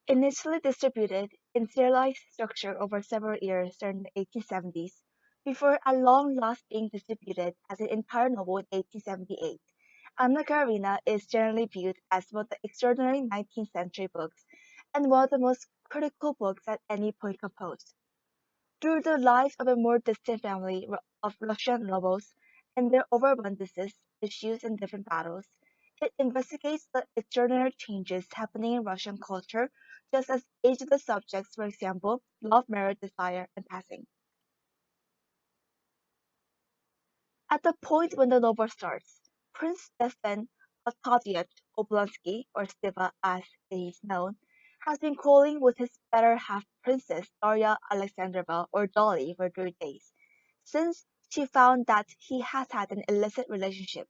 Initially distributed in serialized structure over several years during the 1870s, before at long last being distributed as an entire novel in 1878. Anna Karenina is generally viewed as one of the extraordinary 19th century books and one of the most critical books at any point composed. Through the lives of a more distant family of Russian nobles and their overabundances, issues, and different battles, it investigates the extraordinary changes happening in Russian culture, just as each of the subjects, for example, love, marriage, desire, and passing. At the point when the novel starts, Prince Stefan Arkadyevich Oblonsky, or Stiva as he is known, has been quarreling with his better half Princess Darya Alexandrovna, or Dolly, for 3 days, since she found that he has had an illicit relationship.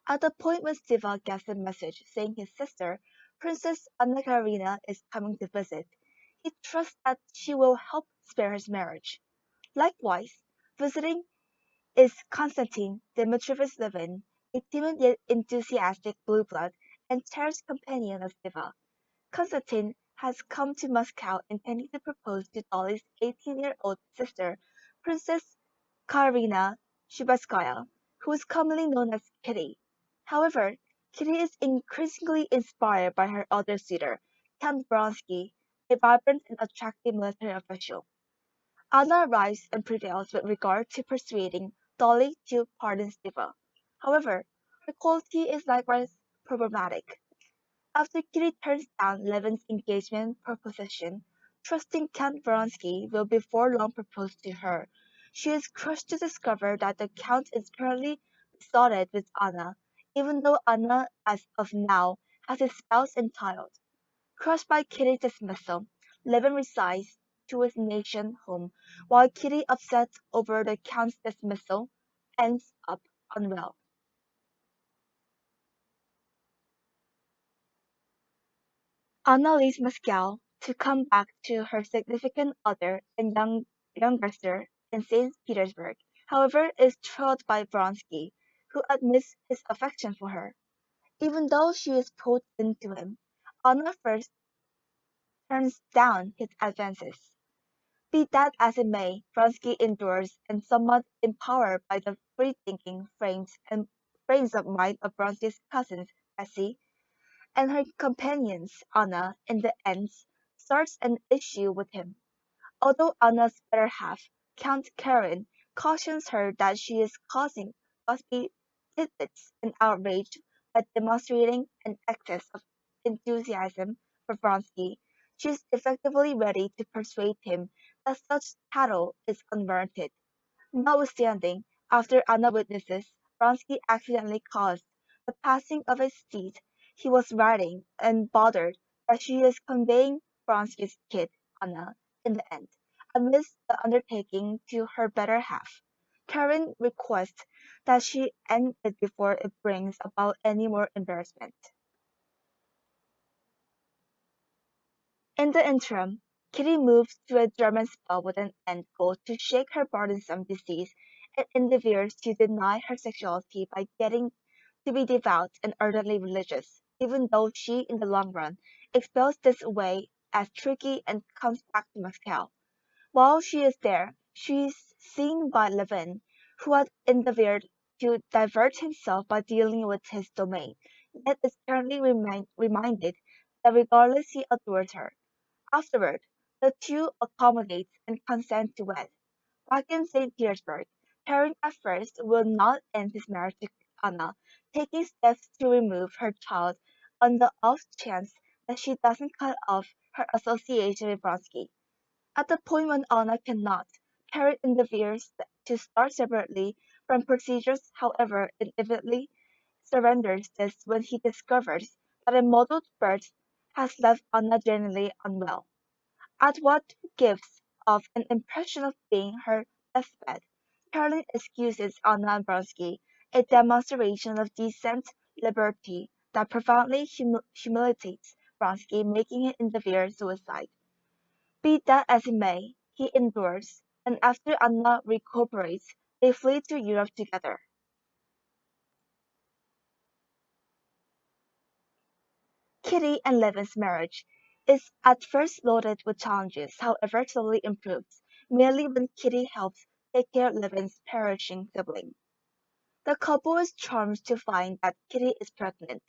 At the point when Stiva gets a message saying his sister, Princess Anna Karenina, is coming to visit, he trusts that she will help spare his marriage. Likewise, visiting is Konstantin Dmitrievich Levin, a timid yet enthusiastic blue blood and cherished companion of Stiva. Konstantin has come to Moscow intending to propose to Dolly's 18-year-old sister, Princess Katerina Shubatskaya, who is commonly known as Kitty. However, Kitty is increasingly inspired by her other suitor, Count Vronsky, a vibrant and attractive military official. Anna arrives and prevails with regard to persuading Dolly to pardon Stiva. However, her quality is likewise problematic. After Kitty turns down Levin's engagement proposition, trusting Count Vronsky will before long propose to her, she is crushed to discover that the Count is currently besotted with Anna, even though Anna, as of now, has a spouse and child. Crushed by Kitty's dismissal, Levin resigns to his nation home, while Kitty, upset over the Count's dismissal, ends up unwell. Anna leaves Moscow to come back to her significant other and younger sister in St. Petersburg, however, is thrilled by Vronsky, who admits his affection for her. Even though she is pulled into him, Anna first turns down his advances. Be that as it may, Vronsky endures, and somewhat empowered by the free-thinking frames of mind of Vronsky's cousins, Bessie, and her companions, Anna, in the end, starts an issue with him. Although Anna's better half, Count Karen, cautions her that she is causing Busby tidbits and outrage by demonstrating an excess of enthusiasm for Vronsky, she is effectively ready to persuade him that such tattle is unwarranted. Notwithstanding, after Anna witnesses, Vronsky accidentally caused the passing of a steed he was riding and bothered that she is conveying Vronsky's kid, Anna, in the end, amidst the undertaking to her better half. Karen requests that she end it before it brings about any more embarrassment. In the interim, Kitty moves to a German spa with an end goal to shake her burdensome disease and endeavors to deny her sexuality by getting to be devout and ardently religious, even though she, in the long run, expels this way as tricky and comes back to Moscow. While she is there, she is seen by Levin, who had endeavored to divert himself by dealing with his domain, yet is currently reminded that regardless he adores her. Afterward, the two accommodate and consent to wed. Back in St. Petersburg, Karen at first will not end his marriage to Anna, taking steps to remove her child on the off chance that she doesn't cut off her association with Vronsky. At the point when Anna cannot, Karen interferes to start separately from procedures, however, inevitably surrenders this when he discovers that a modeled birth has left Anna genuinely unwell. At what gives off an impression of being her deathbed, Caroline excuses Anna Bronsky, a demonstration of decent liberty that profoundly humiliates Bronsky, making him interfere suicide. Be that as it may, he endures, and after Anna recuperates, they flee to Europe together. Kitty and Levin's marriage. is at first loaded with challenges, however slowly improves, merely when Kitty helps take care of Levin's perishing sibling. The couple is charmed to find that Kitty is pregnant.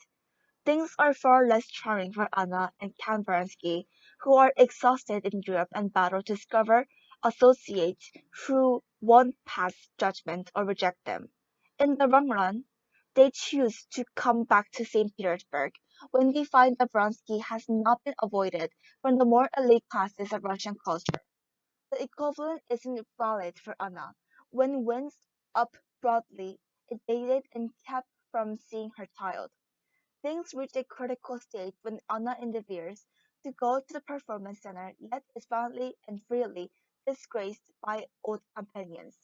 Things are far less charming for Anna and Count Baranski, who are exhausted in Europe and battle to discover associates who won't pass judgment or reject them. In the long run, they choose to come back to St. Petersburg when they find that Vronsky has not been avoided from the more elite classes of Russian culture. The equivalent isn't valid for Anna. When winds up broadly, it baited and kept from seeing her child. Things reach a critical stage when Anna interferes to go to the performance center, yet is violently and freely disgraced by old companions.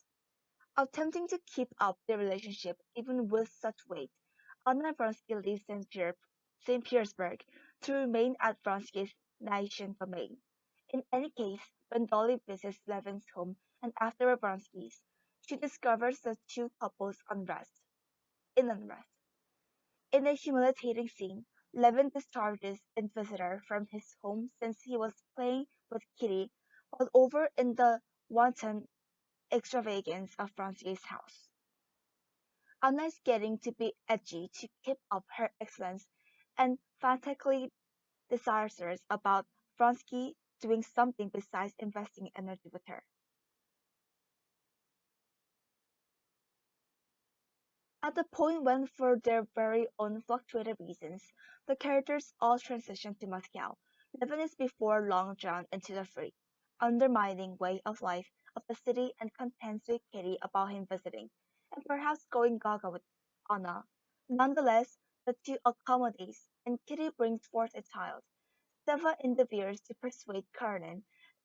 Attempting to keep up their relationship even with such weight, Anna Vronsky leaves St. Petersburg to remain at Vronsky's Nation domain. In any case, when Dolly visits Levin's home and after Vronsky's, she discovers the two couples unrest. In a humiliating scene, Levin discharges a visitor from his home since he was playing with Kitty while over in the wanton extravagance of Vronsky's house. Anna is getting to be edgy to keep up her excellence and frantically desirous about Vronsky doing something besides investing energy with her. At the point when, for their very own fluctuating reasons, the characters all transition to Moscow, Levin is before long drawn into the free, undermining way of life of the city and contends with Kitty about him visiting, and perhaps going gaga with Anna. Nonetheless, the two accommodate, and Kitty brings forth a child. Seva endeavors to persuade Karenin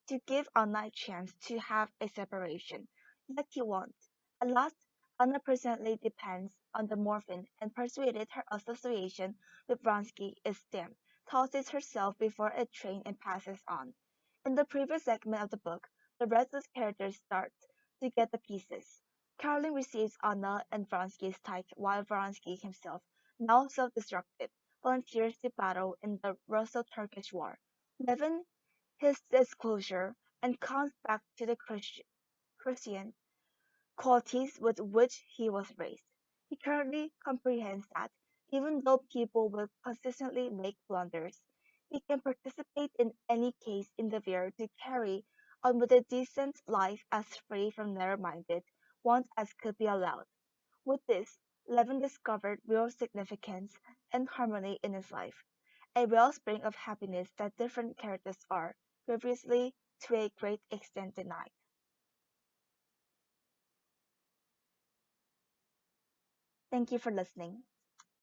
to give Anna a chance to have a separation, yet he won't. At last, Anna presently depends on the morphine and persuaded her association with Vronsky is dim, tosses herself before a train and passes on. In the previous segment of the book, the restless characters start to get the pieces. Caroline receives Anna and Vronsky's type while Vronsky himself, now self-destructive, volunteers to battle in the Russo-Turkish War. Levin, his disclosure, and comes back to the Christian qualities with which he was raised. He currently comprehends that, even though people will consistently make blunders, he can participate in any case endeavor to carry on with a decent life as free from narrow-minded wants as could be allowed. With this, Levin discovered real significance and harmony in his life, a wellspring of happiness that different characters are, previously, to a great extent denied. Thank you for listening.